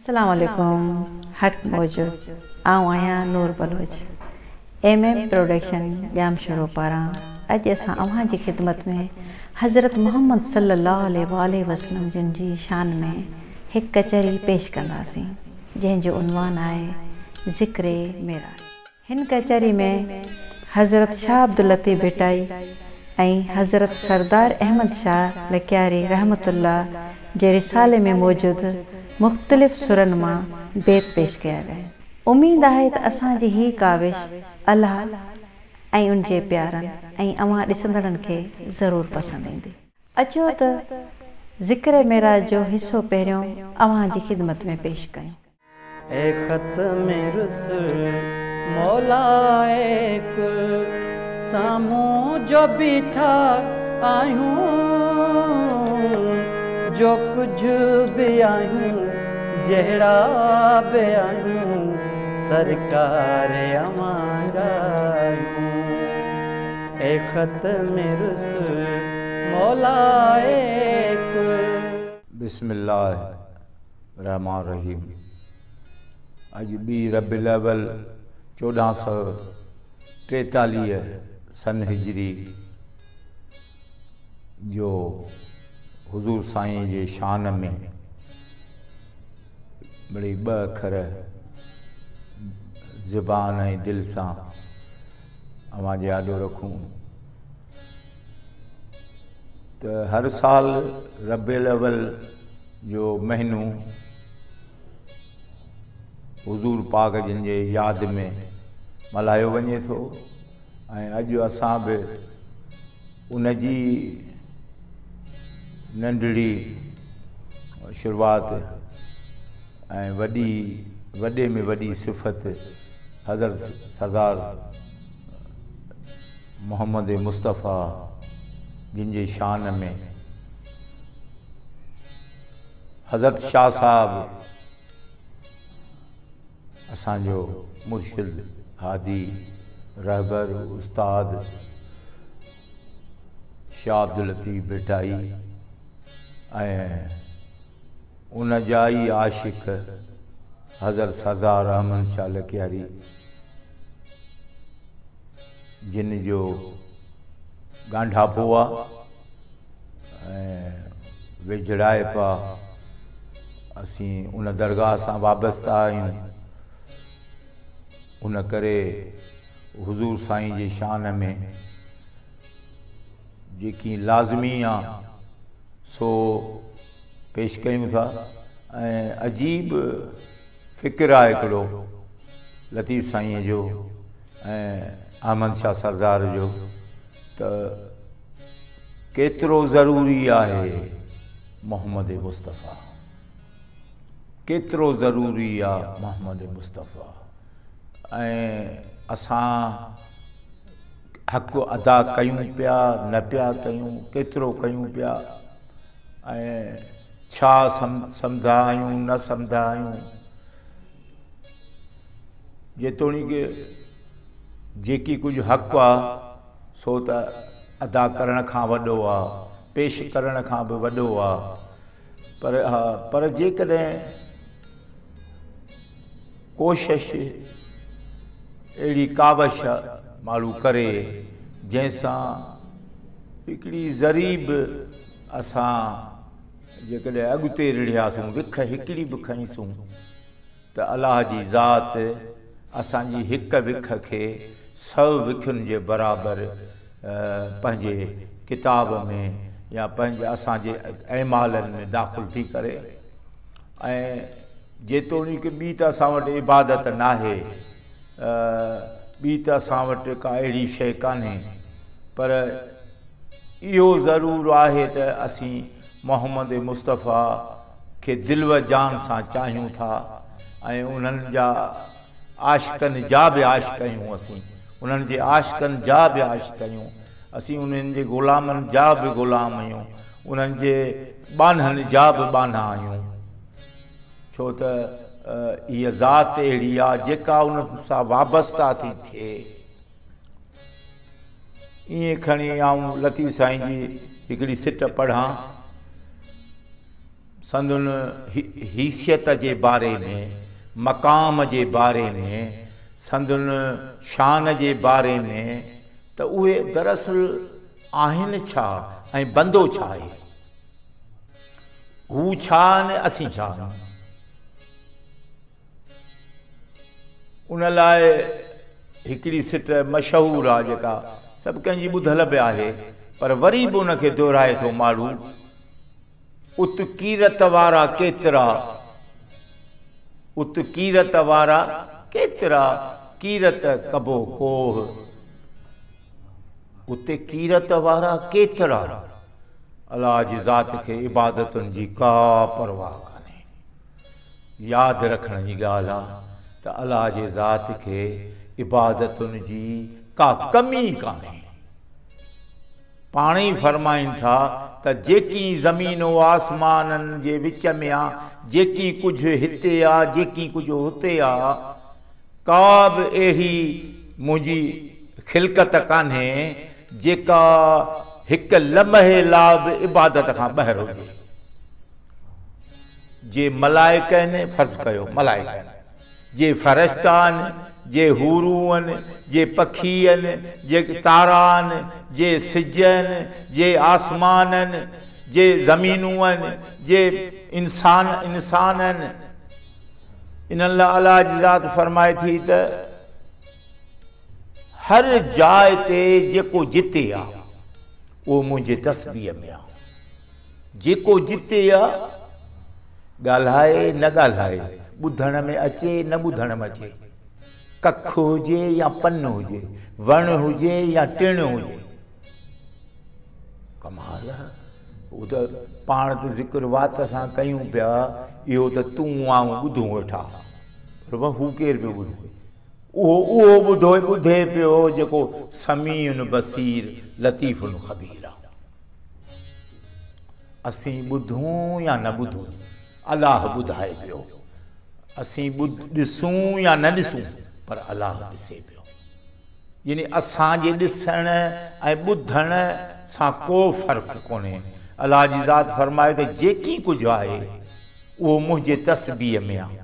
अस्सलाम वालेकुम। हक मौजूद आऊं आहियां नूर बलोच MM प्रोडक्शन जाम शुरू पारां अॼु असां अव्हां जी ख़िदमत में हज़रत मोहम्मद सल्लल्लाहु अलैहि वसल्लम जिन जी शान में हिकु कचहरी पेश कंदासीं जंहिंजो उनवान आहे ज़िक्रे मेराज। हिन कचहरी में हज़रत शाह अब्दुल लतीफ़ भिटाई ऐं हज़रत सरदार अहमद शाह लकियारी रहमतुल्लाह जे रिसाले में मौजूदु मुख़्तलिफ़ सुरनि मां बेत पेश कया विया। उम्मीद आहे त असांजी ही काविश अल्लाह ऐं उन जे प्यारनि ऐं अव्हां ॾिसंदड़नि खे ज़रूरु पसंदि ईंदी। अचो त ज़िक्र मेराज जो हिसो पहिरियों अव्हां जी ख़िदमत में पेश कयूं। ए ख़त्म रुसूल मौलाए कुल सामूं जो बीठा आयूं जो कुछ भी आयूं जहिड़ा भी आयूं सरकार अवां जा आयूं। ए ख़त्म रुसूल मौलाए कुल। बिस्मिल्लाह रहमान रहीम। अॼु 2 रबीउल अव्वल 1443 सन हिजरी जो हुज़ूर साईं जे शान में बड़ी 2 अखर ज़ुबान ऐं दिलि सां अवां जे आॾो रखूं त हर साल रबीउल अव्वल जो महीनो हुज़ूर पाक जिन जे यादि में मल्हायो वञे थो ऐं अॼु असां बि उन जी नंढड़ी शुरूआत ऐं वॾे में वॾी सिफ़त हज़रत सरदार मोहम्मद मुस्तफ़ा जिन जे शान में हज़रत शाह साहब असांजो मुर्शिद हादी रहबर उस्ताद शाह अब्दुल लतीफ़ भिटाई ऐं उन जा ई आशिक़ हज़रत सरदार अहमद शाह लकियारी जिन जो ॻांढापो आहे ऐं विझड़ाइपा असीं उन दरगाह सां वाबस्ता आहियूं। उन करे हुज़ूर साईं जे शान में जेकी लाज़मी आहे सो पेश कयूं था। ऐं अजीब फ़िक्र आहे हिकिड़ो लतीफ़ साईं जो ऐं अहमद शाह सरदार जो त केतिरो ज़रूरी आहे मोहम्मद मुस्तफ़ा, केतिरो ज़रूरी आहे मोहम्मद मुस्तफ़ा। ऐं असां हक़ अदा कयूं पिया न पिया कयूं, केतिरो कयूं पिया ऐं छा सम्झा आहियूं न सम्झा आहियूं। जेतोणीकि जेकी कुझु हक़ आहे सो त अदा करण खां वॾो आहे, पेश करण खां बि वॾो आहे। पर जेकॾहिं कोशिश अहिड़ी कावश माण्हू करे जंहिंसां हिकिड़ी ज़रीब असां जेकॾहिं अॻिते रिढ़ियासीं विख हिकिड़ी बि खईंसूं त अलाह जी ज़ात असांजी हिक विख खे 100 विखुनि जे बराबरि पंहिंजे किताब में या पंहिंजे असांजे ऐमालनि में दाख़िल थी करे। ऐं जेतोणीकि ॿी त असां वटि इबादत नाहे, ॿी त असां वटि का अहिड़ी शइ कान्हे, पर इहो ज़रूरु आहे त असीं मोहम्मद मुस्तफ़ा खे दिलि व जान सां चाहियूं था ऐं उन्हनि जा आशिक़नि जा बि आशिक़ आहियूं। असीं उन्हनि जे आशिक़नि जा बि आशिक़ आहियूं। असीं उन्हनि जे ग़ुलामनि जा बि ग़ुलाम आहियूं, उन्हनि जे बानहनि जा बि बाना आहियूं। छो त इहा ज़ात अहिड़ी आहे जेका उन सां वाबस्ता थी थिए। ईअं खणी आऊं लतीफ़ साईं जी हिकिड़ी सिट पढ़ां संदुन हैसियत जे बारे में, मक़ाम जे बारे में, संदुन शान जे बारे में, त उहे दरअसल आहिनि छा ऐं बंदो छा आहे, हू छा ने असीं छा। उन लाइ हिकिड़ी सिट मशहूरु आहे जेका सभु कंहिंजी ॿुधल बि आहे, पर वरी बि उनखे दोहराए थो माण्हू, उत कीरत वारा केतिरा, उत कीरत वारा केतिरा, कीरत कबो कोह, उते कीरत वारा केतिरा। अलाह जी ज़ात खे इबादतुनि जी का परवाह कान्हे। यादि रखण जी ॻाल्हि आहे त अलाह जे ज़ात खे इबादतुनि जी का कमी कान्हे। पाण ई फरमाइनि था त जेकी ज़मीन व आसमाननि जे विच में आहे, जेकी कुझु हिते आहे, जेकी कुझु हुते आहे, का बि अहिड़ी मुंहिंजी खिलकत कान्हे जेका हिकु लम्हे लाइ बि इबादत खां ॿाहिरि हुजे। जे मलाइक आहिनि, फर्ज़ कयो मलाइक आहिनि, जे फ़रिश्ता आहिनि, जे हूरूं आहिनि, जे पखी आहिनि, जे तारा आहिनि, जे सिज आहिनि, जे आसमान आहिनि, जे ज़मीनूं आहिनि, जे इंसान आहिनि, इन्हनि लाइ अलाह जी ज़ात फरमाए थी त हर जाइ ते जेको जिते आहे उहो मुंहिंजे तस्बीह में आहे। जेको जिते आहे, ॻाल्हाए न ॻाल्हाए, ॿुधण में अचे न ॿुधण में अचे, कख हुजे या पन हुजे, वण हुजे या टिण हुजे, कमाल आहे। उहो त पाण त ज़िक्र वात सां कयूं पिया, इहो त तूं आऊं ॿुधूं वेठा, पर हू केरु पियो ॿुधे, उहो ॿुधे पियो जेको समीउन बसीर लतीफ़ुन ख़बीर आहे। असीं ॿुधूं या न ॿुधूं, अलाह ॿुधाए पियो। असीं ॾिसूं या न ॾिसूं, पर अलाह ॾिसे पियो। यानी असांजे ॾिसण ऐं ॿुधण सां को फ़र्क़ु कोन्हे। अलाह जी ज़ात फरमाए त जेकी कुझु आहे उहो मुंहिंजे तस्बीह में आहे।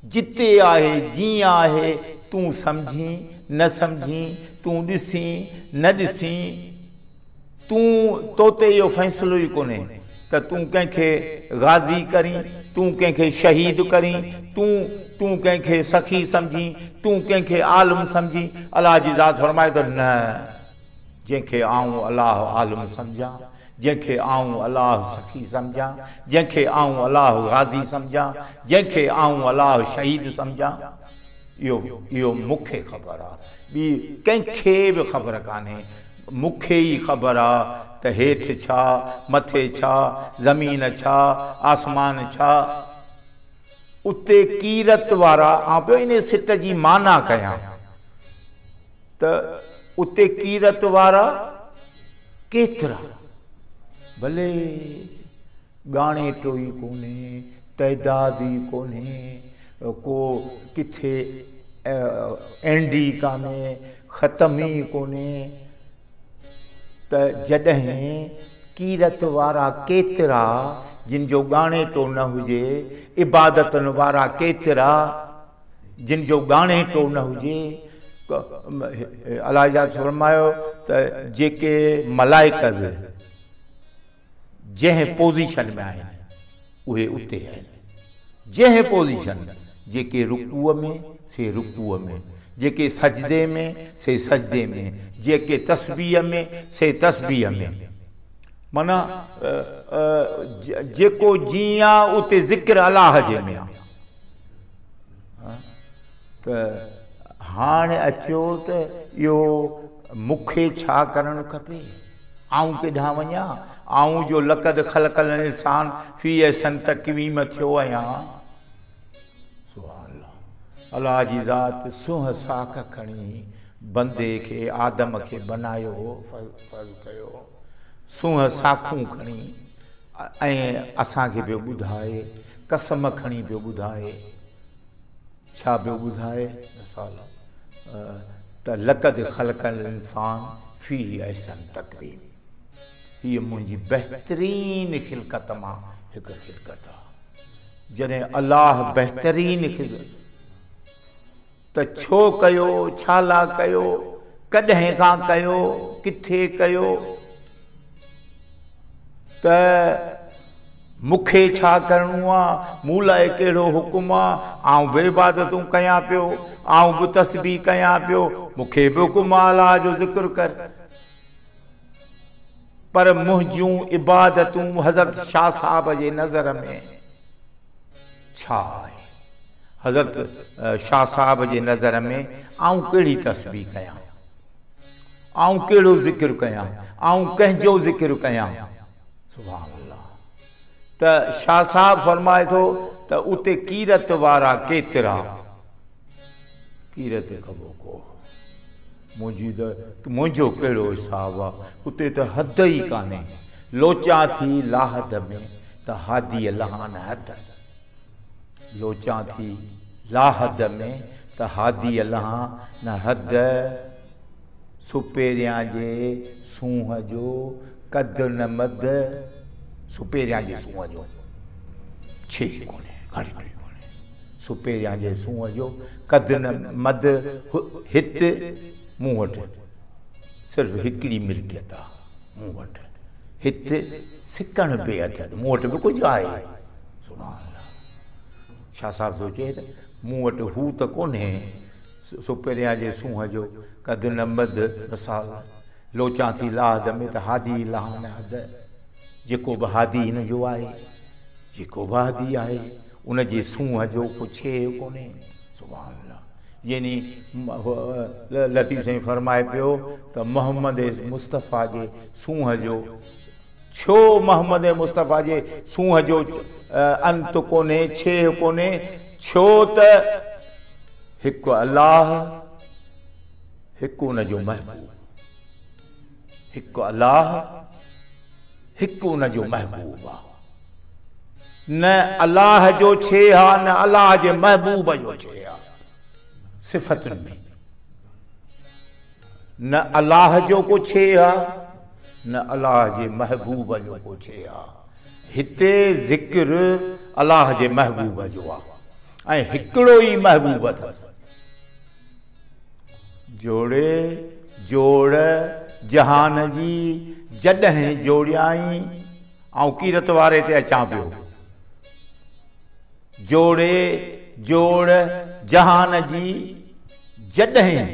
जिते आहे, जीअं आहे, तूं सम्झी न सम्झी, तूं ॾिसी न ॾिसी, तो ते इहो फ़ैसिलो ई कोन्हे त तूं कंहिंखे गाज़ी करीं, तूं कंहिंखे शहीद करीं, तूं कंहिंखे सखी सम्झी, तूं कंहिंखे आलिम सम्झी। अलाह जी ज़ात फरमाए त न, जंहिंखे आऊं अलाह आलिम सम्झां, जंहिंखे आऊं अलाह सखी सम्झां, जंहिंखे आऊं अलाह गाज़ी सम्झां, जंहिंखे आऊं अलाह शहीद सम्झां, इहो मूंखे ख़बर आहे, ॿी कंहिंखे बि ख़बर कान्हे। मूंखे ई ख़बर आहे त हेठि छा, मथे छा, ज़मीन छा, आसमान छा। उते कीरत वारा, आउं पियो इन सिट जी माना कयां त उते कीरत वारा केतिरा, भले ॻाणे टोई कोन्हे, तइदाद ई कोन्हे, को किथे एंडी कान्हे, ख़तम ई कोन्हे, त जॾहिं कीरत वारा केतिरा जिन जो ॻाणे टो न हुजे, इबादतुनि वारा केतिरा जिन जो ॻाणे टो न हुजे। अलाह जा फरमायो त जेके मलाइक बि जंहिं पोज़ीशन में आहिनि उहे उते आहिनि। जंहिं पोज़ीशन, जेके रुकूअ में से रुकूअ में, जेके सजदे में से सजदे में, जेके तस्बीह में से तस्बीह में। माना जेको जीअं आहे उते ज़िक्र अलाह जे में आहे। त हाणे अचो त इहो मूंखे छा करणु खपे, आऊं केॾांहुं वञा, आऊं जो लक़द ख़लक़ल इंसान फी अहसन तक़वीम थियो आहियां। अलाह जी ज़ात सुंह साख खणी बंदे खे, आदम खे बनायो, फर्ज़ कयो, सुंह साखूं खणी ऐं असांखे पियो ॿुधाए, कसम खणी पियो ॿुधाए, छा पियो ॿुधाए त लक़द ख़लक़ल इंसान फी अहसन तक़वीम, हीअ मुंहिंजी बहितरीन खिलकत मां हिकु खिदकत आहे। जॾहिं अलाह बहितरीन खिदमत त छो कयो, छा ला कयो, कॾहिं खां कयो, किथे कयो, त मूंखे छा करिणो आहे, मूं लाइ कहिड़ो हुकुम आहे, आउं बि इबादतूं कयां पियो, आउं बि तस्बीह कयां पियो, मूंखे बि हुकुम आहे अलाह जो ज़िक्र कर। पर मुंहिंजूं इबादतूं हज़रत शाह साहब जे नज़र में छा आहे? हज़रत शाह साहब जे नज़र में आउं कहिड़ी तस्बीह कयां, आउं कहिड़ो ज़िक्र कयां, आउं कंहिंजो ज़िक्र कयां? सुभान अल्लाह। त शाह साहब फरमाए थो त उते कीरत वारा केतिरा, कीरत कबो को, मुंहिंजो कहिड़ो हिसाब आहे, उते त हद ई कान्हे। लोचा थी लाहद में त हादी लहान हद, लोचा थी लाहद में त हादी लहान हद, सुपेरियां जे सूंह जो कद न मद, सुपेरियां जे सूंह जो छे कोन्हे, घड़ी कोन्हे, सुपेरियां जे सूंह जो कद न मद, हित मूं वटि सिर्फ़ु हिकिड़ी मिल्कियत आहे, मूं वटि हित सिकण बेअदद, मूं वटि बि कुझु आहे। सुभान अल्लाह। शाह साहब सोचे त मूं वटि हू त कोन्हे, सुपेरियां जे सूंह जो कद न मद मिसाल, लोचा थी लाहद में त हादी लहान हद, जेको बि हादी हिन जो आहे, जेको बि हादी आहे उन जे सूंह जो को छे कोन्हे। सुभान अल्लाह। यानी लतीफ़ साईं फरमाए पियो त मोहम्मद मुस्तफ़ा जे सूंह जो, छो मोहम्मद मुस्तफ़ा जे सूंह जो अंत कोन्हे, छे कोन्हे, छो त हिकु अलाह, हिकु उन जो महबूब, हिकु अलाह, हिकु उन जो महबूब आहे। न अलाह जो छे आहे, न अलाह जे महबूब जो छे आहे। सिफ़तुनि में न अलाह जो को छे आहे, न अलाह जे महबूब जो को छे आहे। हिते ज़िक्र अलाह जे महबूब जो आहे ऐं हिकिड़ो ई महबूब अथसि। जोड़े जोड़ जहान जी जॾहिं जोड़ियाई, ऐं कीरत वारे ते अचां पियो, जोड़े जोड़ जहान जी जॾहिं,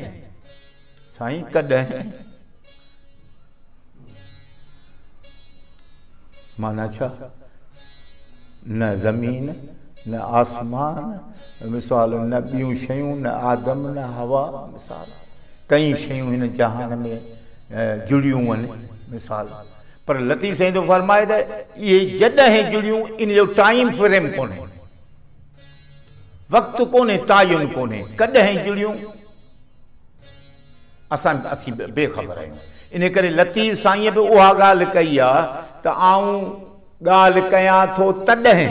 साईं कॾहिं माना छा? न ज़मीन, न आसमान मिसाल, न ॿियूं शयूं, न आदम, न हवा मिसाल, कई शयूं हिन जहान में जुड़ियूं आहिनि मिसाल। पर लतीफ़ साईं थो फरमाए त इहे जॾहिं जुड़ियूं, इन जो टाइम फ्रेम कोन्हे, वक़्तु कोन्हे, तायुन कोन्हे, कॾहिं जुड़ियूं असीं बेख़बर आहियूं। इन करे लतीफ़ साईं बि उहा ॻाल्हि कई आहे त आऊं ॻाल्हि कयां थो तॾहिं,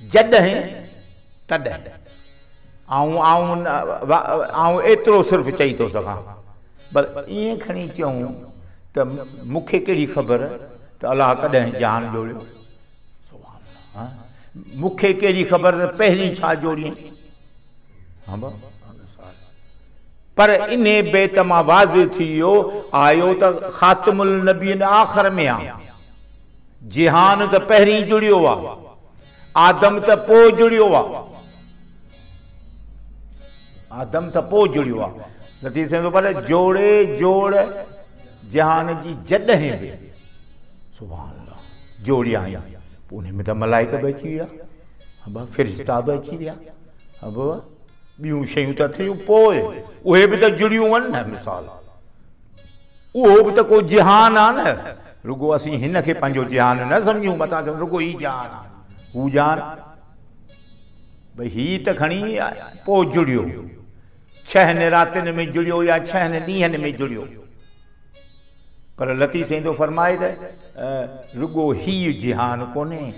जॾहिं, तॾहिं आऊं एतिरो सिर्फ़ु चई थो सघां। पर ईअं खणी चऊं त मूंखे कहिड़ी ख़बर त अलाह कॾहिं जहान जोड़ियो? मूंखे कहिड़ी ख़बर त पहिरीं छा जोड़ियईं? पर इन बेत मां वाज़िह थी वियो आयो त ख़ातिमुल नबीन आख़िर में आहे। जिहान त पहिरीं जुड़ियो आहे, आदम त पोइ जुड़ियो आहे, आदम त पोइ जुड़ियो आहे। लतीफ़ साईं पर जोड़े जोड़ जहान जी जॾहिं बि, सुभान अल्लाह, जोड़िया पोइ उन में त मलाइका बि अची विया, अब फ़रिश्ता बि अची विया, अब ॿियूं शयूं त थियूं पोइ, उहे बि त जुड़ियूं आहिनि न मिसाल। उहो बि त को जिहान आहे न, रुगो असीं हिन खे पंहिंजो जिहान न सम्झूं, मथां चऊं रुगो ही जहान आहे, हू जहान भई ही त खणी पोइ जुड़ियो, 6 रातिनि में जुड़ियो या 6 ॾींहंनि में जुड़ियो। पर लतीफ़ साईं थो फरमाए त रुगो ही जिहान कोन्हे,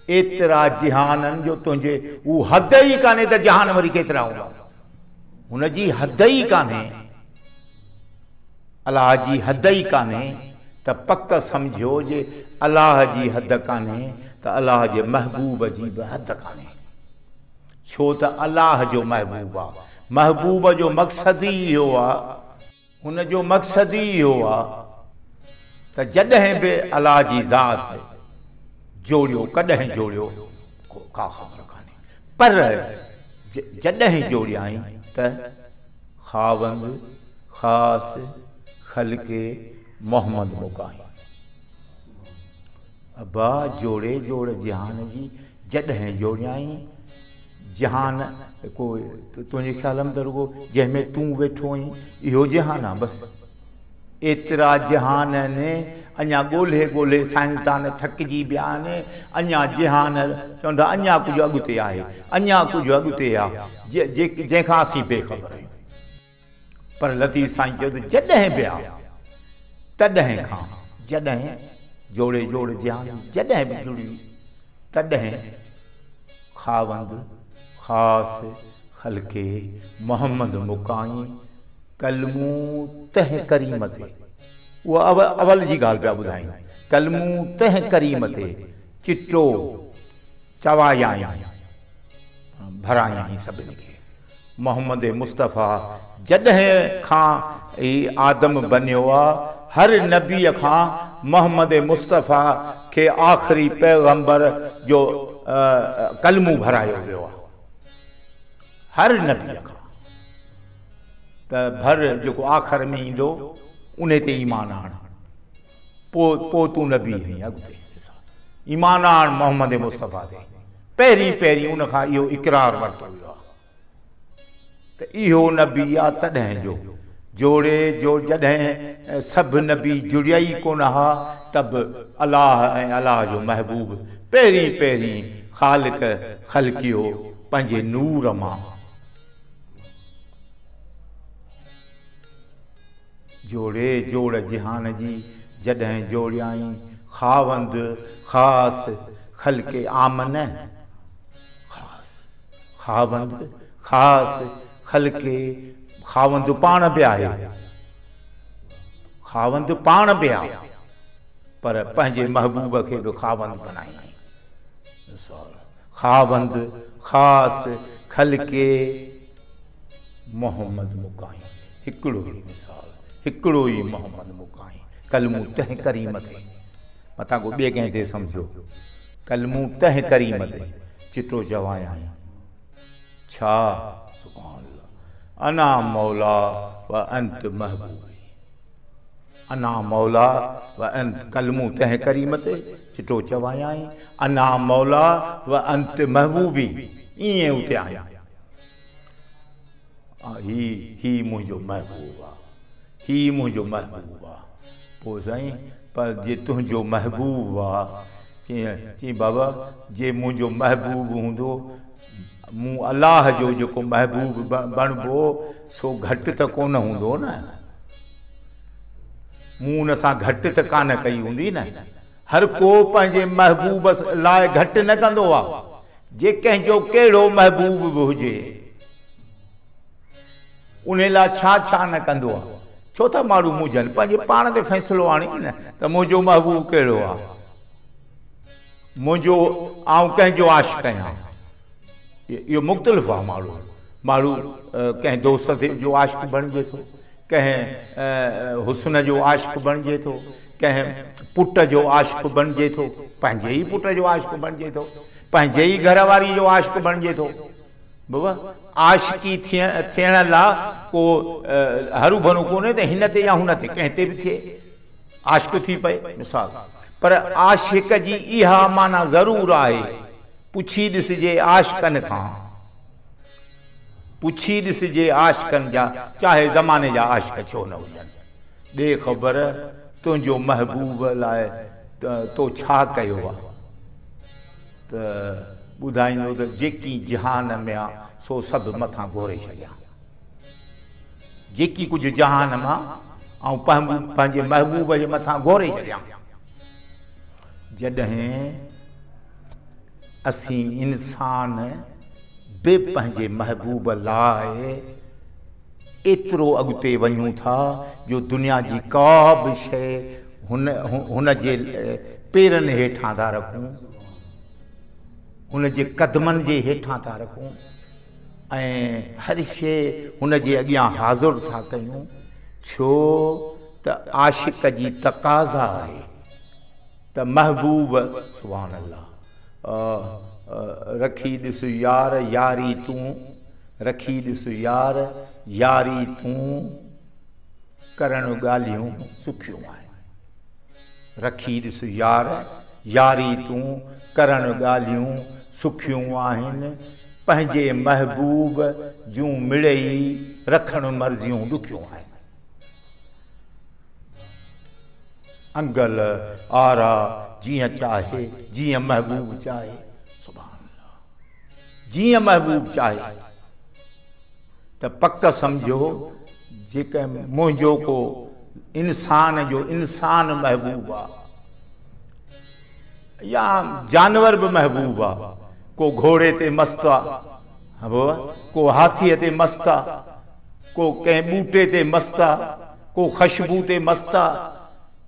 एतिरा जिहाननि जो तुंहिंजे हू हद ई कान्हे त जहान वरी केतिरा हूंदा, हुनजी हद ई कान्हे, अलाह जी हद ई कान्हे। त पक सम्झो जे अलाह जी हद कान्हे त अलाह जे महबूब जी बि हद कान्हे। छो त अलाह जो महबूब आहे, महबूब जो मक़सदु ई इहो आहे, हुन जो मक़सदु ई इहो आहे त जॾहिं बि अलाह जी ज़ात जोड़ियो, कॾहिं जोड़ियो का ख़बर कान्हे, पर जॾहिं जोड़ियाई त ख़ावंद ख़ासि ख़ल्क़े मोहम्मद मुकाई। अबा जोड़े जोड़ जहान जी जॾहिं जोड़ियाई, जहान को तुंहिंजे ख़्याल में त रुगो जंहिंमें तूं वेठो आहीं इहो जहान आहे बसि। एतिरा जहान आहिनि, अञा ॻोल्हे ॻोल्हे साइंसदान थकिजी विया आहिनि, अञा जहान चवंदा अञा कुझु अॻिते आहे, अञा कुझु अॻिते आहे जंहिंखां असीं बेख़बर आहियूं। पर लतीफ़ साईं चयो त जॾहिं बि आहे तॾहिं खां, जॾहिं जोड़े जोड़ जहान जॾहिं बि जुड़ी तॾहिं ख़ावंद ख़ासि ख़ल्क़े मोहम्मद मुकाई कलमू तह करीम ते। उहा अवल जी ॻाल्हि पिया ॿुधाईं, कलमू तह करीम ते चिटो चवायाई भरायाई सभिनी खे। मोहम्मद मुस्तफ़ा जॾहिं खां ई आदम बनियो आहे, हर नबीअ खां मोहम्मद मुस्तफ़ा खे आख़िरी पैगंबर जो कलमू भरायो वियो आहे, हर नबीअ खां। त भर जेको आख़िर में ईंदो उन ते ईमान आण, पोइ तूं नबी आहीं। अॻिते ईमान आण मोहम्मद मुस्तफ़ा ते, पहिरीं पहिरीं उन खां इहो इक़रार वरितो वियो आहे त इहो नबी आहे। तॾहिं जो जोड़े जो जॾहिं सभु नबी जुड़िया ई कोन हा, तब अलाह ऐं अलाह जो महबूब पहिरीं पहिरीं ख़ालिक ख़ल्क़ियो पंहिंजे नूर मां। जोड़े जोड़ जहान जी जॾहिं जोड़ियाई ख़ावंद ख़ासि ख़ल्क़े आमन, ख़ावंद ख़ासि ख़ल्क़े, ख़ावंद पाण बि आहे, ख़ावंद पाण बि आहे, पर पंहिंजे महबूब खे बि ख़ावंद बनाई। ख़ावंद ख़ासि ख़ल्क़े मोहम्मद मुकाई, हिकिड़ो ई मिसाल, हिकिड़ो ई मोहम्मद मुकाई कलमू तह करीम ते। मथां को ॿिए कंहिं ते सम्झो, कलमू तह करीम ते चिटो चवायाई छा अना मौला व अंत महबूबी, अना मौला व अंत कलमू तह करीम ते चिटो चवायाई अना मौला व अंत महबूबी। ईअं उते आया ही मुंहिंजो महबूब आहे, ही मुंहिंजो महबूब आहे। पोइ साईं पर जे तुंहिंजो महबूब आहे, चई बाबा जे मुंहिंजो महबूब हूंदो, मूं अलाह जो जेको महबूब बणिबो सो घटि त कोन हूंदो न, मूं उन सां घटि त कान कई हूंदी न। हर को पंहिंजे महबूब लाइ घटि न कंदो आहे, जे कंहिंजो कहिड़ो महबूब बि हुजे उन लाइ छा छा न कंदो आहे। छो त माण्हू मुंझनि, पंहिंजे पाण ते फ़ैसिलो आणी न त मुंहिंजो महबूब कहिड़ो आहे, मुंहिंजो आउं कंहिंजो आशिक़ आहियां। इहो मुख़्तलिफ़ आहे। माण्हू कंहिं दोस्त जो आशिक़ बणिजे थो, कंहिं हुस्न जो आशिक़ बणिजे थो, कंहिं पुट जो आशिक़ बणिजे थो, पंहिंजे ई पुट जो आशिक़ बणिजे थो, पंहिंजे ई घरवारी जो आशिक़ बणिजे थो। बाबा आशिक़ी थियण लाइ को हरू भरू कोन्हे त हिन ते या हुन ते कंहिं ते बि थिए आशिक़ थी पए मिसाल। पर आशिक़ जी इहा माना ज़रूरु आहे, पुछी ॾिसिजे आशिक़नि खां, पुछी ॾिसिजे आशिक़नि जा, चाहे ज़माने जा आशिक़ छो न हुजनि, ॾे ख़बर तुंहिंजो महबूब लाइ तो छा कयो आहे। त ॿुधाईंदो त जेकी जहान में आहे सो सभु मथां घोरे छॾिया, जेकी कुझु जहान मां ऐं पंहिंजे महबूब जे मथां घोरे छॾिया। जॾहिं असीं इंसान बि पंहिंजे महबूब लाइ एतिरो अॻिते वञूं था जो दुनिया जी का बि शइ हुन जे पेरनि हेठां था रखूं, हुन जे क़दमनि जे हेठां था रखूं ऐं हर शइ हुन जे अॻियां हाज़ुर था कयूं, छो त आशिक़ जी तक़ाज़ा आहे त महबूब सुभान अल्लाह रखी ॾिस यार यारी तूं, रखी ॾिस यार यारी तूं, करण ॻाल्हियूं सुखियूं आहिनि। रखी ॾिस यार यारी तूं, करण ॻाल्हियूं सुखियूं आहिनि। पंहिंजे महबूब जूं मिड़ई रखण मर्ज़ियूं ॾुखियूं आहिनि। अंगल आरा जीअं चाहे, जीअं महबूब चाहे, सुभान अल्लाह, जीअं महबूब चाहे। त पक सम्झो जेके मुंहिंजो को इंसान जो इंसान महबूब आहे या जानवर भी महबूब आहे। को घोड़े ते मस्त आहे, को हाथीअ ते मस्त आहे, को कंहिं ॿूटे ते मस्त आहे, को ख़ुशबू ते मस्त आहे,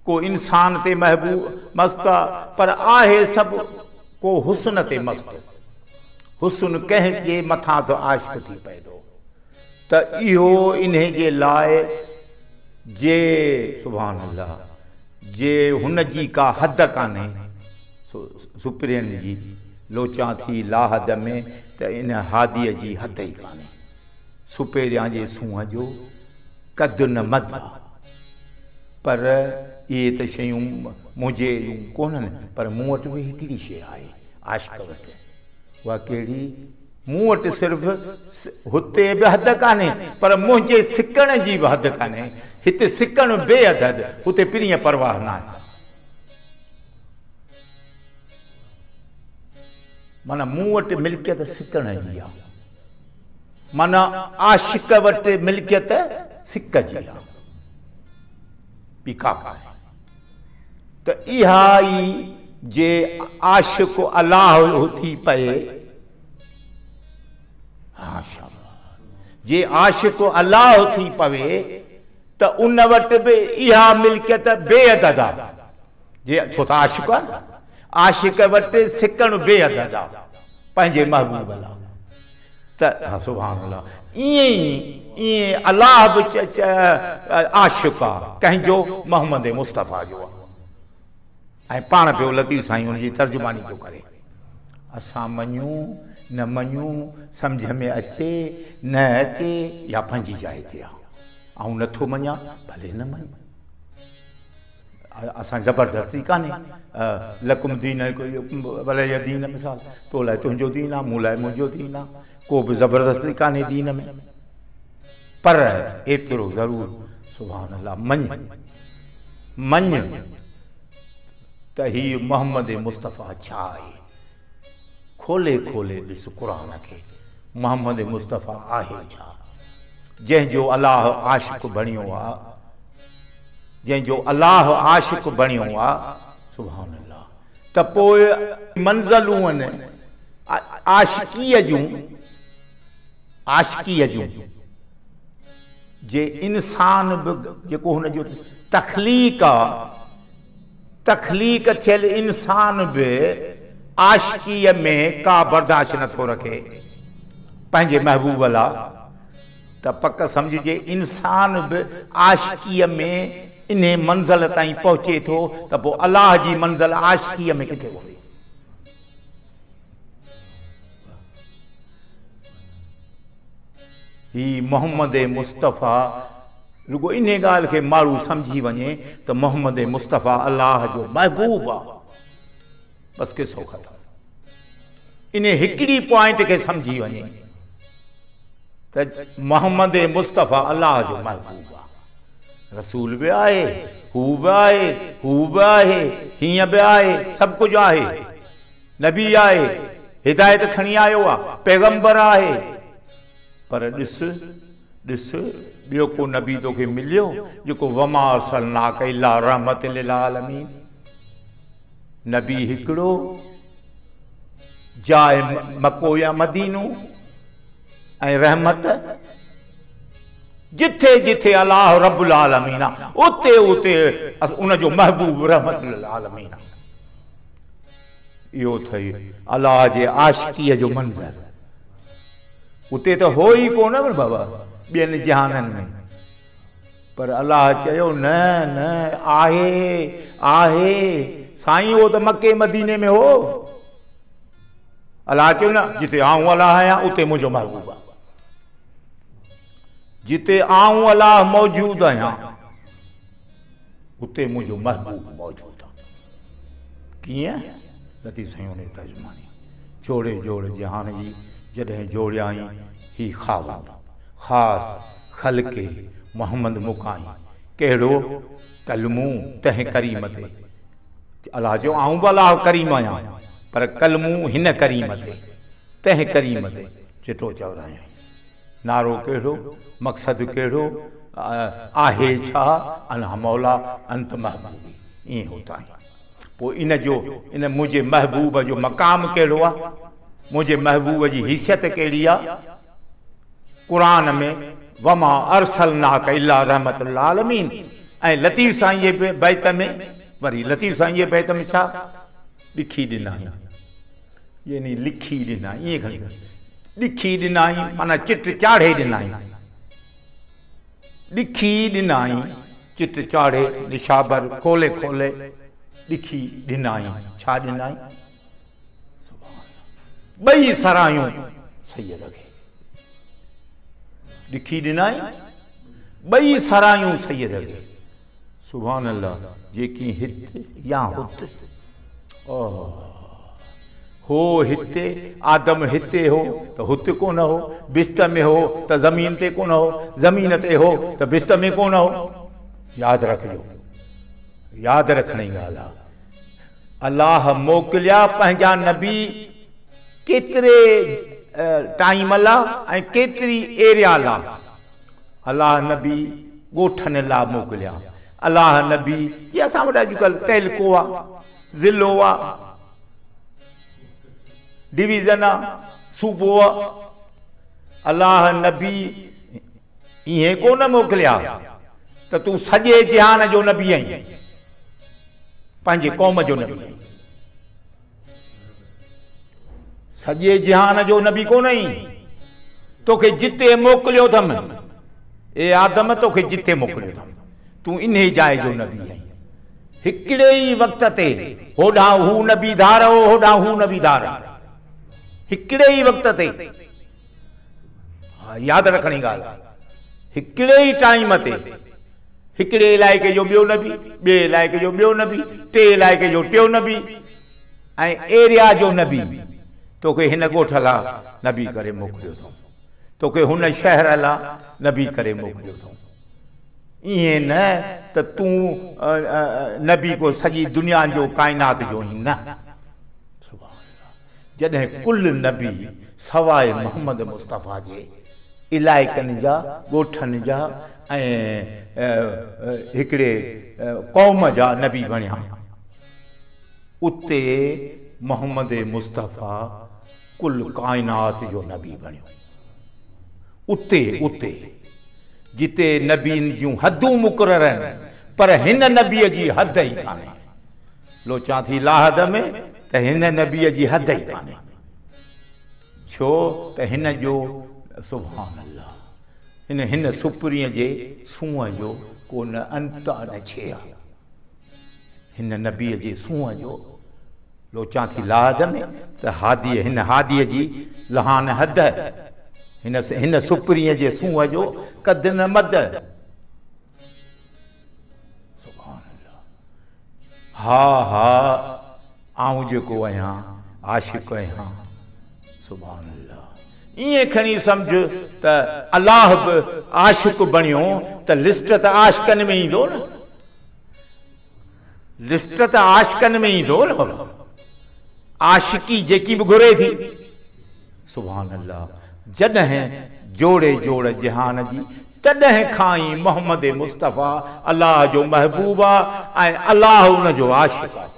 को इंसान ते महबूब मस्त आहे, पर आहे सभु को हुस्न ते मस्त। हुस्न कंहिंजे मथां तो आशिक़ थी पए थो। त इहो इन्हे जे लाइ जे सुभान अल्लाह जे हुन जी का हद कान्हे। सुप्रियन जी लोचा थी लाहद में त इन हादीअ जी हद ई कान्हे। सुपेरियां जे सूंहं जो कद न मद, पर इहे त शयूं मुंहिंजे कोन्हनि, पर मूं वटि बि हिकिड़ी शइ आहे आशिक़ वटि। उहा कहिड़ी? मूं वटि सिर्फ़ु हुते बि हद कान्हे, पर मुंहिंजे सिकण जी बि हद कान्हे। हिते सिकण बेहद, हुते पिरीअ परवाह न आहे। माना मूं वटि मिल्कियत सिकण जी आहे, माना आशिक़ वटि मिल्कियत सिक जी आहे, ॿी का कान्हे। त इहा ई जे आशिक़ अलाह थी पए, हा शाबाश, जे आशिक़ अलाह थी पवे त उन वटि बि इहा मिल्कियत बेअदद आहे। जे छो त आशिक़ आहे न, आशिक़ वटि सिकण बेअदद आहे पंहिंजे महबूब लाइ। त हा सुभान अल्लाह, ईअं अलाह बि आशिक़ आहे कंहिंजो, मोहम्मद मुस्तफ़ा जो आहे। ऐं पाण पियो लतीफ़ साईं हुनजी तर्जुमानी पियो करे। असां मञूं न मञूं, सम्झ में अचे न अचे, या पंहिंजी जाइ ते आहे। ऐं नथो मञा भले न मञ, असां ज़बरदस्ती कान्हे। लकुम दीन वलिय दीन, मिसाल तो लाइ तुंहिंजो दीन आहे, मूं लाइ मुंहिंजो दीन आहे। को बि ज़बरदस्ती कान्हे दीन में, पर एतिरो ज़रूर सुभान अल्लाह मञ त हीउ मोहम्मद मुस्तफ़ा छा आहे। खोले खोले ॾिस क़ुरान खे, मोहम्मद मुस्तफ़ा आहे छा, जंहिंजो अलाह आशिक़ बणियो आहे, जंहिंजो अलाह आशिक़ बणियो आहे। सुभान अल्लाह। त पोइ मंज़लूं आहिनि आशिक़ीअ जूं, जे इंसान बि जेको हुनजो तख़लीक़ आहे, तख़लीक़ थियल इंसान बि आशिक़ीअ में का बर्दाश्त नथो रखे पंहिंजे महबूब लाइ। त पक सम्झिजे इंसान बि आशिक़ीअ में इन मंज़िल ताईं पहुचे थो, त पोइ अलाह जी मंज़िल आशिक़ीअ में किथे हूंदी। ही मोहम्मद मुस्तफ़ा, रुगो इन ॻाल्हि खे माण्हू सम्झी वञे त मोहम्मद मुस्तफ़ा अलाह जो महबूब आहे, बस किसो ख़तमु। इन हिकिड़ी पॉइंट खे सम्झी वञे त मोहम्मद मुस्तफ़ा अलाह जो महबूब आहे। रसूल बि आहे, हू बि आहे, हू बि आहे, हीअं बि आहे, सभु कुझु आहे। नबी आहे, हिदायत खणी आयो आहे, पैगंबर आहे। पर ॾिस ॿियो को नबी तोखे मिलियो जेको वमा अरसलनाक इल्ला रहमत लिल आलमीन। नबी हिकिड़ो, जाए मको या मदीनो, ऐं रहमत जिथे जिथे अलाह रब्बुल आलमीन आहे, उते उते उनजो महबूब रहमत लिल आलमीन आहे। इहो थई अलाह जे आशिकीअ जो मंज़र। उते त हो ई कोन बाबा ॿियनि जहाननि में, पर अलाह चयो न न आहे आहे साईं, उहो त मके मदीने में हो। अलाह चयो न जिते आऊं अलाह आहियां उते मुंहिंजो महबूब आहे, जिते आऊं अलाह मौजूद आहियां उते मुंहिंजो महबूब मौजूद आहे। कीअं? लतीफ़ साईं उन तर्जुमानी जोड़े जोड़े जहान जी जॾहिं जोड़ियाई ही ख़ाब ख़ासि ख़ल्क़े मोहम्मद मुकाई कहिड़ो कलमू तंहिं करीम ते। अलाह जो आऊं बि अलाह करीम आहियां, पर कलमू हिन करीम ते तंहिं करीम ते चिटो चवरायां। नारो कहिड़ो, मक़सदु कहिड़ो आहे छा, अना मौला अंत महबूबी, ईअं होता आहे। पोइ इन जो इन मुंहिंजे महबूब जो मक़ाम कहिड़ो आहे, मुंहिंजे महबूब जी हैसियत कहिड़ी आहे। क़ुरान में वमा अरसलनाक इल्ला रहमतुल आलमीन, ऐं लतीफ़ साईं जे बैत में वरी लतीफ़ साईं जे बैत में छा लिखी ॾिनाई, यानी लिखी ॾिनाई, ईअं खणी लिखी ॾिनाई माना चिट चाढ़े ॾिनाई, लिखी ॾिनाई चिट चाढ़े निशाबर खोले खोले लिखी ॾिनाई। छा ॾिनाई? ॿई सरायूं सैयद खे लिखी ॾिनाई, ॿई सरायूं सैयद खे। सुभान अल्लाह। जेकी हिते या हुते हो हिते आदम हिते हो त हुते कोन हो, बिस्त में हो त ज़मीन ते कोन हो, ज़मीन ते हो त बिस्त में कोन हो। यादि रखिजो, यादि रखण जी ॻाल्हि आहे। अलाह मोकिलिया पंहिंजा नबी केतिरे टाइम लाइ ऐं केतिरी एरिया लाइ। अलाह नबी ॻोठनि लाइ मोकिलिया, अलाह नबी जीअं असां वटि अॼुकल्ह तहलको आहे, ज़िलो आहे, डिवीज़न आहे, सूबो आहे। अलाह नबी ईअं कोन मोकिलिया त तूं सॼे जहान जो नबी आहीं, पंहिंजे क़ौम जो नबी आहीं। सॼे जहान जो नबी कोन आहीं, तोखे जिते मोकिलियो अथमि, ए आदम तोखे जिते मोकिलियो अथमि, तूं इन जाइ जो नबी आहीं। हिकिड़े ई वक़्त ते होॾां हू नबी धार हो, होॾां हू नबी धार, हिकिड़े ई वक़्त ते। हा, यादि रखण जी ॻाल्हि आहे। हिकिड़े ई टाइम ते हिकिड़े इलाइक़े जो ॿियो नबी, ॿिए इलाइक़े जो ॿियो नबी, टे इलाइक़े जो टियों नबी, ऐं एरिया जो नबी। तोखे हिन ॻोठ लाइ नबी करे मोकिलियो अथऊं, तोखे हुन शहर लाइ नबी करे मोकिलियो अथऊं। ईअं न त तूं नबी को सॼी दुनिया जो काइनात जो ई न। जॾहिं कुल नबी सवाइ मोहम्मद मुस्तफ़ा जे इलाइक़नि जा, ॻोठनि जा ऐं हिकिड़े क़ौम जा नबी बणिया, उते मोहम्मद मुस्तफ़ा कुल काइनात जो नबी बणियो। उते उते जिते नबीन जूं हदूं मुक़रर आहिनि, पर हिन नबीअ जी हद ई कान्हे। लोचां थी लाहद में त हिन नबीअ जी हद ई कान्हे। छो त हिन जो सुभान अल्लाह, हिन सुपरीअ जे सूंहं जो को न अंत न छे आहे। हिन नबीअ जे सूंहं जो लोचां थी लाहद में त हादीअ, हिन हादीअ जी लहान हद, हिन सुपरीअ जे सूंहं जो कद न मद। सुभान अल्लाह। हा हा आऊं जेको आहियां आशिक़ आहियां। सुभान अल्लाह। ईअं खणी सम्झ त अलाह बि आशिक़ बणियो त लिस्ट त आशिक़नि में ईंदो न, लिस्ट त आशिक़नि में ईंदो न बाबा। आशिकी जेकी बि घुरे थी। सुभान अल्लाह। जॾहिं जोड़े जोड़ जहान जी, तॾहिं खां ई मोहम्मद मुस्तफ़ा अलाह जो महबूब आहे ऐं अलाह उन जो आशिक़ आहे।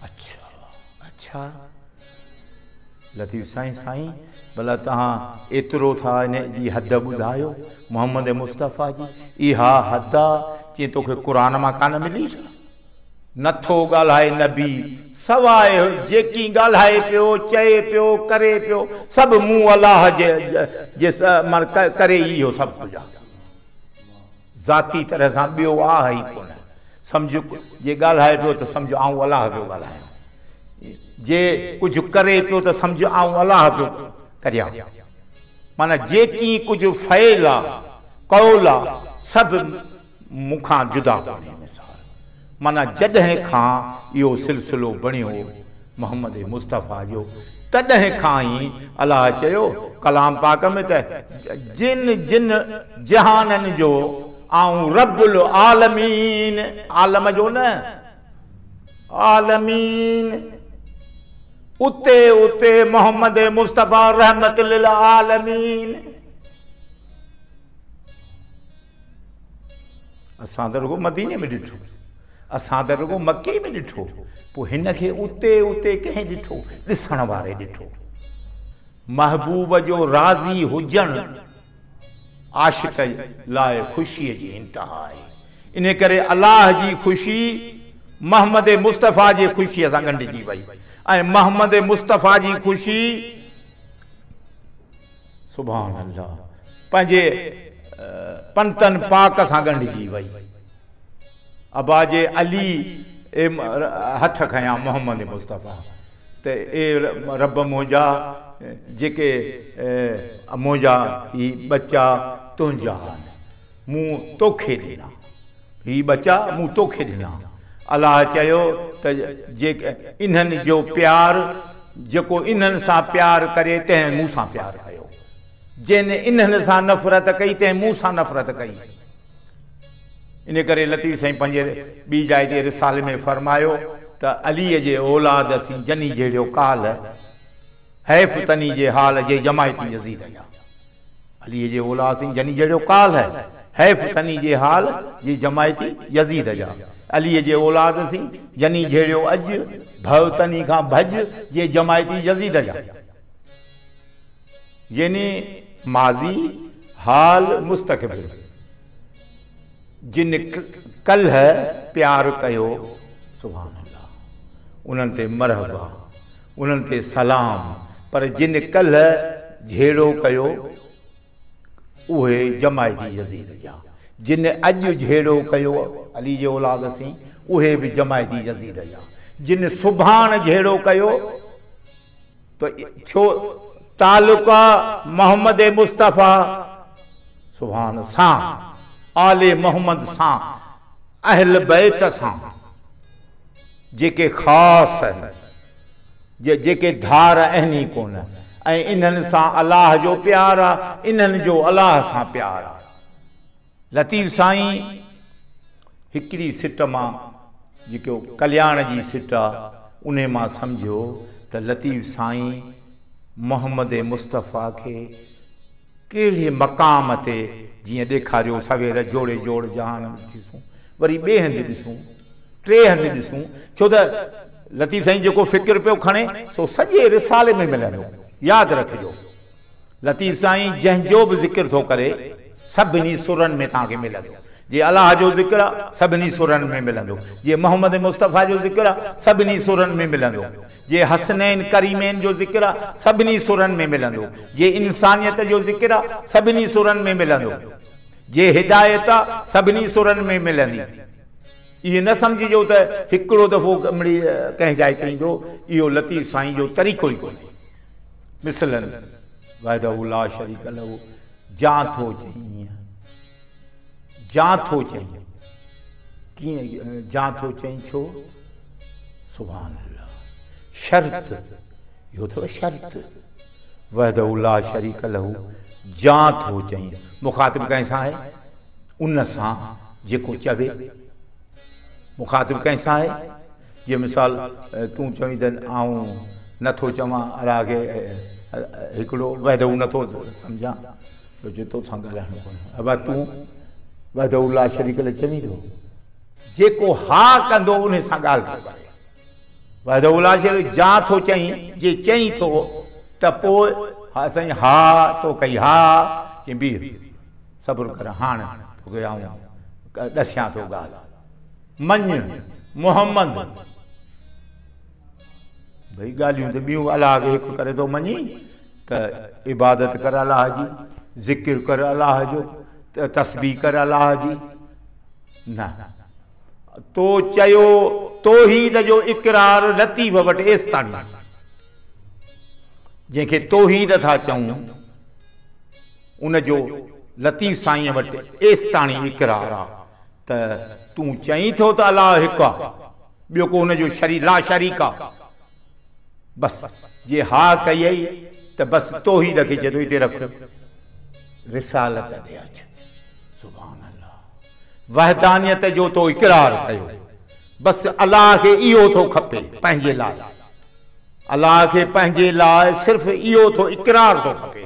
अच्छा अच्छा लतीफ़ साईं भला तव्हां एतिरो था इन जी हद ॿुधायो मोहम्मद मुस्तफ़ा जी। इहा हद आहे जीअं तोखे क़ुरान मां कान मिली छा? नथो ॻाल्हाए नबी सवाइ जेकी ॻाल्हाए पियो चए पियो करे पियो सभु मूं अलाह जे करे इहो सभु कुझु आहे। ज़ाती तरह सां ॿियो आहे ई कोन। सम्झ जे ॻाल्हाए पियो त सम्झ आऊं अलाह पियो ॻाल्हायां, जे कुझु करे पियो त सम्झ आऊं अलाह पियो करियां। माना जेकी कुझु फ़ैल आहे कौल आहे सभु मूंखां जुदा कोन्हे। मिसाल माना जॾहिं खां इहो सिलसिलो बणियो मोहम्मद मुस्तफ़ा जो तॾहिं खां ई अलाह चयो कलाम पाक में त जिन जिन जहाननि जो आऊं रब्बुल आलमीन, आलम जो न आलमीन, उते उते मोहम्मद मुस्तफ़ा रहमत लिल आलमीन। असां त रुगो मदीने में ॾिठो, असां त रुगो मके में ॾिठो, पोइ हिन खे उते उते कंहिं ॾिठो, ॾिसण वारे ॾिठो। महबूब जो राज़ी हुजणु आशिक़ लाइ ख़ुशीअ जी इंतिहा आहे। इन करे अलाह जी ख़ुशी मोहम्मद मुस्तफ़ा जी ख़ुशीअ सां ॻंढिजी वई ऐं मोहम्मद मुस्तफ़ा जी ख़ुशी सुभान अल्लाह पंहिंजे पंतन पाक सां ॻंढिजी वई। अबाजे अली हथ खयां मोहम्मद मुस्तफ़ा त ए रब मुंहिंजा जेके मुंहिंजा ही बच्चा तुंहिंजा मूं तोखे ॾिना, ही बच्चा मूं तोखे ॾिना। अलाह चयो त जेके इन्हनि जो प्यार जेको इन्हनि सां प्यार करे तंहिं मूं सां प्यार कयो, जिन इन्हनि सां नफ़रत कई तंहिं मूं सां नफ़रत कई। इन करे लतीफ़ साईं पंहिंजे ॿी जाइ ते रिसाले में फरमायो त अलीअ जे औलाद असीं जनी जहिड़ो काल हैफ़ तनी जे हाल जे जमायती यज़ीद जा। अलीअ जे औलाद असीं जनी जहिड़ो काल है हैफ़ तनी जे हाल जे जमायती यज़ीद जा। अलीअ जे औलाद असीं जनी जहिड़ो अॼु भव तनी खां भज जे जमायती यज़ीद जा। यानी माज़ी हाल मुस्तक़बिल जिन कल प्यार कयो सुभान अल्लाह उन्हनि ते मरहबा उन्हनि ते सलाम, पर जिन कल झेड़ो कयो उहे जमायती यज़ीद जा। जिन अॼु झेड़ो कयो अली जे औलाद असीं उहे बि जमायती यज़ीद जा। जिन सुभाण झेड़ो कयो त छो तालुका मोहम्मद मुस्तफ़ा सुभान सां आले मोहम्मद सां अहल बैत सां जेके ख़ासि आहिनि जेके धार आहिनि ई कोन ऐं इन्हनि सां अलाह जो प्यार आहे, इन्हनि जो अलाह सां प्यार आहे। लतीफ़ साईं हिकिड़ी सिट मां जेको कल्याण जी सिट आहे उन मां सम्झो त लतीफ़ साईं मोहम्मद मुस्तफ़ा खे कहिड़े मक़ाम ते जीअं ॾेखारियो सवेर जोड़े जोड़ जहान ॾिसूं, वरी ॿिए हंधि ॾिसूं, टे हंधि ॾिसूं, छो त लतीफ़ साईं जेको फ़िक्र पियो खणे सो सॼे रिसाले में मिलंदो। यादि रखिजो लतीफ़ साईं जंहिंजो बि ज़िक्र थो करे सभिनी सुरनि में तव्हांखे मिलंदो। जे अलाह जो ज़िक्र आहे सभिनी सुरनि में मिलंदो, जे मोहम्मद मुस्तफ़ा जो ज़िक्र आहे सभिनी सुरनि में मिलंदो, जे हसनैन करीमैन जो ज़िक्र आहे सभिनी सुरनि में मिलंदो, जे इंसानियत जो ज़िक्र आहे सभिनी सुरनि में मिलंदो, जे हिदायत आहे सभिनी सुरनि में मिलंदी। इहे न सम्झिजो त हिकिड़ो दफ़ो मिड़ी कंहिं जाइ ते ईंदो, इहो लतीफ़ साईं जो तरीक़ो ई कोन्हे। मिसलन वहदहू ला शरीक लहू जां थो चई, जां थो चई, कीअं जां थो चई छो? सुभान अल्लाह शर्त इहो अथव शर्त वहदहू ला शरीक लहू जां थो चई। मुखातिब कंहिंसां आहे? उन सां जेको चवे। मुखातिब कंहिंसां आहे? जीअं मिसाल तूं चवीं त आऊं नथो चवां अलाह खे हिकिड़ो वहदहू नथो सम्झां तो जे तोसां ॻाल्हाइणो कोन्हे। अब तूं वहदहू ला शरीक लहू चवीं थो, जेको हा कंदो उन सां ॻाल्हि थो करे। वहदहू ला शरीक जां थो चई, जे चई थो त पोइ हा साईं हा तो कई हा चई बीह सब्र कर हाणे तोखे आऊं ॾसियां थो ॻाल्हि। मञ मोहम्मद भाई ॻाल्हियूं त ॿियूं अलाह खे हिकु करे थो मञी त इबादत कर अलाह जी, ज़िक्र कर अलाह जो, तस्बीह कर अलाह जी। न तो चयो तौहीद जो इक़रार लतीफ़ वटि एस्तानी, जंहिंखे तौहीद था चऊं उन जो लतीफ़ साईं वटि एस्तानी इक़रार आहे त तूं चईं थो त अलाह हिकु आहे, ॿियो को हुन जो ला शरीक आहे। बस जे हा कई त बस तौहीद खे चए थो हिते रख, रिसालत ॾे अच। सुभान अल्लाह, वहदानियत जो तो इक़रार कयो। बस अलाह खे इहो थो खपे पंहिंजे लाइ, अलाह खे पंहिंजे लाइ सिर्फ़ इहो थो इक़रार थो खपे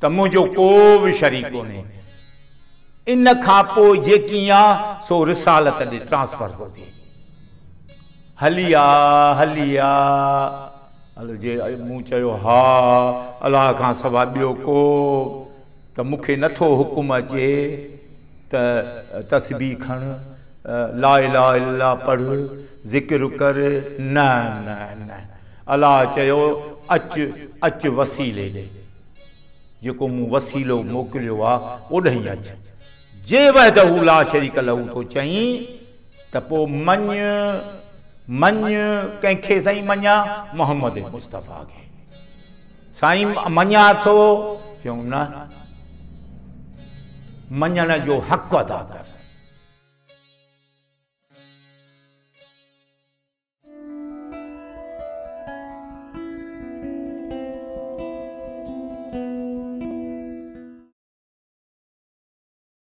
त मुंहिंजो को बि शरीक कोन्हे। इन खां पोइ जेकी आहे सो रिसालत ॾे ट्रांसफर थो थिए। हलिया हलिया हल जे मूं चयो हा अलाह खां सवाइ ॿियो को, त मूंखे नथो हुकुम अचे त तस्बीह खण, ला इलाहा इल्लल्लाह पढ़, ज़िक्र कर। न न न, अलाह चयो अच अच वसीले ॾे, जेको मूं वसीलो मोकिलियो आहे ओॾांहुं अच। जे वहदहू ला शरीक लहू तो चईं त पोइ मञ मञ कंहिंखे साईं मञा? मोहम्मद मुस्तफ़ा खे साईं मञा थो, चऊं न, मञण जो हक़ अदा कर।